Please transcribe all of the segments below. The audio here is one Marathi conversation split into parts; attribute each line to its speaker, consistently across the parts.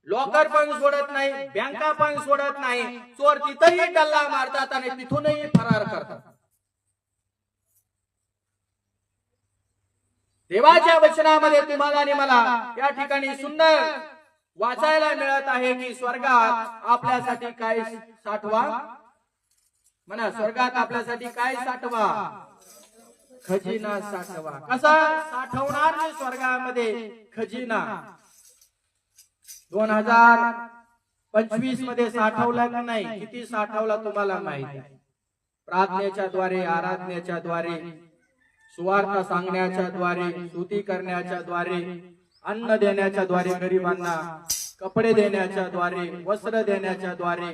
Speaker 1: लॉकर पण सोडत नाही, बँका पण सोडत नाही, चोर तिथेही डल्ला मारतात आणि तिथूनही फरार करतात। देवाच्या वचनामध्ये तुम्हाला आणि मला या ठिकाणी सुंदर वाचायला मिळत आहे की स्वर्गात आपल्यासाठी काय साठवा, म्हणा स्वर्गात आपल्यासाठी काय साठवा, खजिना साठवा। कसा साठवणार मी स्वर्गामध्ये खजिना? 2025 मध्ये साठवला की नाही? किती साठवला तुम्हाला माहिती आहे? प्रार्थनेच्या द्वारे, आराधनेच्या द्वारे, सुवार्ता सांगण्याच्या द्वारे, स्तुती करण्याच्या द्वारे, अन्न देण्याच्या द्वारे, गरिबांना कपडे देण्याच्या द्वारे, वस्त्र देण्याच्या द्वारे,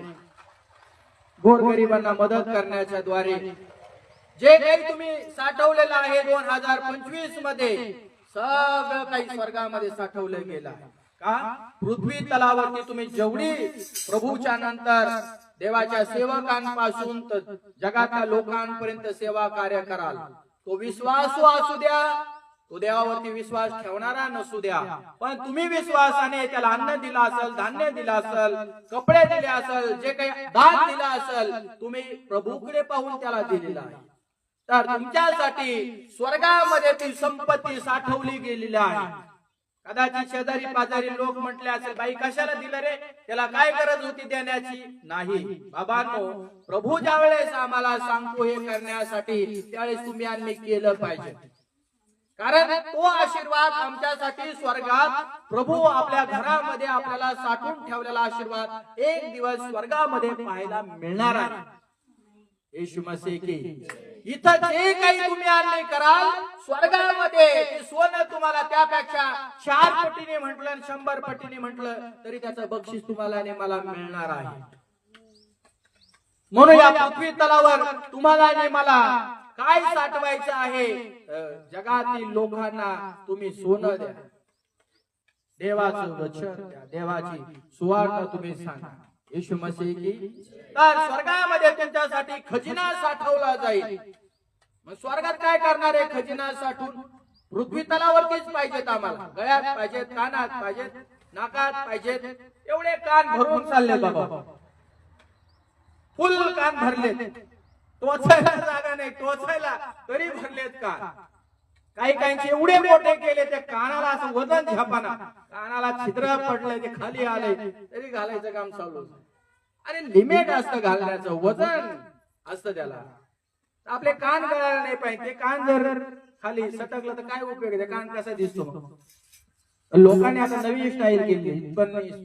Speaker 1: गोरगरिबांना मदत करण्याच्या द्वारे जे काही तुम्ही साठवलेलं आहे 2025 मध्ये सगळं काही स्वर्गामध्ये साठवलं गेलं आहे। का? पृथ्वी तलावरती तुम्ही जेवढी प्रभूच्या नंतर देवाच्या सेवकांपासून जगातल्या लोकांपर्यंत सेवा कार्य कराल, तो विश्वासू असू द्या, तो देवावरती विश्वास ठेवणारा नसू द्या, पण तुम्ही विश्वासाने त्याला अन्न दिला असेल, धान्य दिला असेल, कपडे दिले असेल, जे काही दान दिला असेल, तुम्ही प्रभूकडे पाहून त्याला दिलेला आहे। तर तुमच्यासाठी स्वर्गामध्ये ती संपत्ती साठवली गेलेली आहे। कदाचित शेजारी पाजारी लोक म्हटले असेल, बाई कशाला दिलं रे, त्याला काय गरज होती देण्याची? नाही बाबांनो, प्रभू ज्या वेळेस आम्हाला सांगतो हे करण्यासाठी, त्यावेळेस तुम्ही आणि मी केलं पाहिजे। कारण तो आशीर्वाद आमच्यासाठी स्वर्गात प्रभू आपल्या घरामध्ये आपल्याला साठवून ठेवलेला आशीर्वाद एक दिवस स्वर्गामध्ये पाहायला मिळणार आहे। येशू मसीह की इथं जे काही तुम्ही आणले कराल, स्वर्गामध्ये ते सोनं तुम्हाला त्यापेक्षा 4 पटीने म्हटलं, 100 पटीने म्हटलं तरी त्याचं बक्षीस तुम्हाला आणि मला मिळणार आहे। म्हणून या पृथ्वी तलावर तुम्हाला आणि मला काय साठवायचं आहे? जगातील लोकांना तुम्ही सोनं द्या, देवाचं वचन द्या, देवाची सुवार्ता तुम्ही सांगा। येशू मसीह की तर स्वर्गामध्ये तुमच्यासाठी खजिना साठवला जाईल। मग स्वर्गात काय करणार आहे खजिना साठवून? पृथ्वी तलावरतीच पाहिजेत आम्हाला, गळ्यात पाहिजेत, कानात पाहिजेत, नाकात पाहिजेत, एवढे कान भरून चालले बाबा, फुल कान भरलेत, टोचायला जागा नाही, टोचायला तरी भरलेत कान। काही काहींचे एवढे मोठे केले ते कानाला असं वजन झपाना, कानाला छिद्र पडले, ते खाली आले तरी घालायचं काम चालू। अरे लिमिट असतं घालण्याचं, वजन असतं त्याला। आपले कान गळायला नाही पाहिजे, कान जर खाली सटकलं तर काय उपयोग आहे? कान कसा दिसतो? लोकांनी आता नवी स्टाईल केली, पण